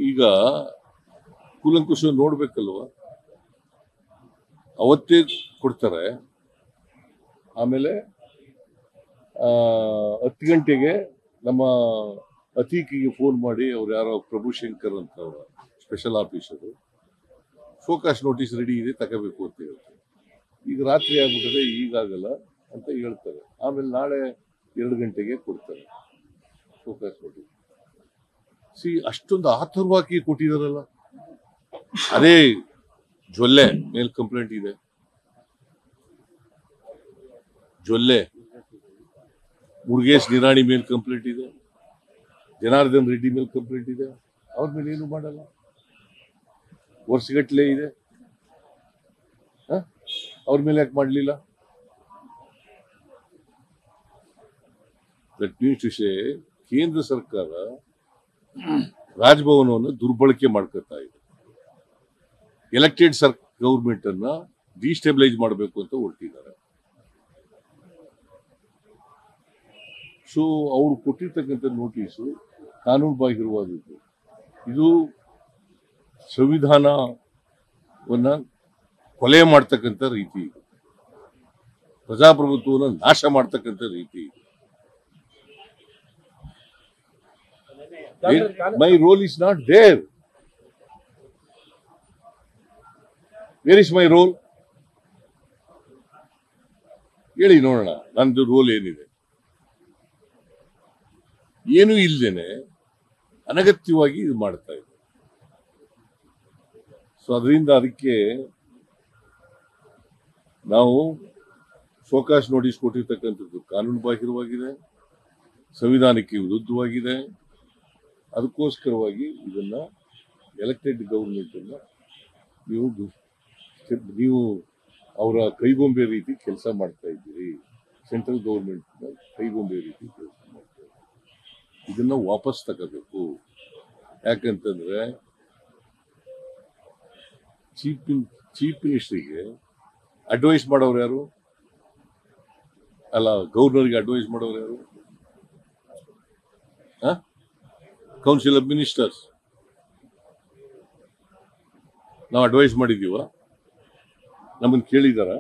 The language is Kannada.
ಈಗ ಕೂಲಂಕುಷ ನೋಡ್ಬೇಕಲ್ವ, ಅವತ್ತೇ ಕೊಡ್ತಾರೆ. ಆಮೇಲೆ 10 ಗಂಟೆಗೆ ನಮ್ಮ ಅತೀಕಿಗೆ ಫೋನ್ ಮಾಡಿ ಅವ್ರು ಯಾರೋ ಪ್ರಭುಶಂಕರ್ ಅಂತ ಅವರ special officer show cause notice ready ಇದೆ ತಗೋಬೇಕು ಅಂತ ಹೇಳ್ತಾರೆ. ಈಗ ರಾತ್ರಿ ಆಗ್ಬಿಟ್ಟದೆ, ಈಗಾಗಲ್ಲ ಅಂತ ಹೇಳ್ತಾರೆ. ಆಮೇಲೆ ನಾಳೆ 2 ಗಂಟೆಗೆ ಕೊಡ್ತಾರೆ ಶೋಕಾಸ್ ನೋಟಿಸ್. ಅಷ್ಟೊಂದು ಆತುರವಾಗಿ ಕೊಟ್ಟಿದಾರಲ್ಲ. ಅದೇ ಜೊಲ್ಲೆ ಮೇಲ್ ಕಂಪ್ಲೇಂಟ್ ಇದೆ, ಜೊಲ್ಲೆ ಮುರುಗೇಶ್ ನಿರಾಣಿ ಮೇಲೆ ಕಂಪ್ಲೇಂಟ್ ಇದೆ, ಜನಾರ್ದನ್ ರೆಡ್ಡಿ ಮೇಲೆ ಕಂಪ್ಲೇಂಟ್ ಇದೆ. ಅವ್ರ ಮೇಲೆ ಏನು ಮಾಡಲ್ಲ, ವರ್ಷಗಟ್ಟಲೆ ಇದೆ. ಅವ್ರ ಮೇಲೆ ಯಾಕೆ ಮಾಡಲಿಲ್ಲ? ದಟ್ ಮೀನ್ಸ್ ಟು ಸೇ ಕೇಂದ್ರ ಸರ್ಕಾರ ರಾಜಭವನವನ್ನು ದುರ್ಬಳಕೆ ಮಾಡ್ಕೊತಾ ಇದೆ. ಎಲೆಕ್ಟೆಡ್ ಗೌರ್ಮೆಂಟ್ ಅನ್ನ ಡಿಸ್ಟೆಬಿಲೈಸ್ ಮಾಡಬೇಕು ಅಂತ ಹೊರಟಿದ್ದಾರೆ. ಸೊ ಅವರು ಕೊಟ್ಟಿರ್ತಕ್ಕಂಥ ನೋಟಿಸು ಕಾನೂನು ಬಾಹಿರವಾದದ್ದು. ಇದು ಸಂವಿಧಾನವನ್ನ ಕೊಲೆ ಮಾಡ್ತಕ್ಕಂಥ ರೀತಿ ಇದೆ, ಪ್ರಜಾಪ್ರಭುತ್ವವನ್ನು ನಾಶ ಮಾಡ್ತಕ್ಕಂಥ ರೀತಿ ಇದೆ. My role is not there. Where is my role? ಹೇಳಿ ನೋಡೋಣ, ನಂದು ರೋಲ್ ಏನಿದೆ. ಏನೂ ಇಲ್ಲದೇನೆ ಅನಗತ್ಯವಾಗಿ ಇದು ಮಾಡ್ತಾ ಇದೆ. ಸೊ ಅದಕ್ಕೆ ನಾವು ಶೋಕಾಸ್ ನೋಟಿಸ್ ಕೊಟ್ಟಿರ್ತಕ್ಕಂಥದ್ದು ಕಾನೂನು ಬಾಹಿರವಾಗಿದೆ, ಸಂವಿಧಾನಕ್ಕೆ ವಿರುದ್ಧವಾಗಿದೆ. ಅದಕ್ಕೋಸ್ಕರವಾಗಿ ಇದನ್ನ ಎಲೆಕ್ಟೆಡ್ ಗೌರ್ಮೆಂಟ್ ಅನ್ನ ನೀವು ಅವರ ಕೈಗೊಂಬೆ ರೀತಿ ಕೆಲಸ ಮಾಡ್ತಾ ಇದ್ದೀರಿ. ಸೆಂಟ್ರಲ್ ಗೌರ್ಮೆಂಟ್ ಕೈಗೊಂಬೆ ರೀತಿ ಕೆಲಸ ಮಾಡ್ತಾ ಇದ್ದೀರಿ. ಇದನ್ನ ವಾಪಸ್ ತಗೋಬೇಕು. ಯಾಕಂತಂದ್ರೆ ಚೀಫ್ ಮಿನಿಸ್ಟರ್ಗೆ ಅಡ್ವೈಸ್ ಮಾಡೋರು ಯಾರು? ಅಲ್ಲ, ಗವರ್ನರ್ಗೆ ಅಡ್ವೈಸ್ ಮಾಡೋರು ಯಾರು? Council of ministers. ನಾವು ಅಡ್ವೈಸ್ ಮಾಡಿದೀವ? ನಮ್ಮನ್ನು ಕೇಳಿದಾರ?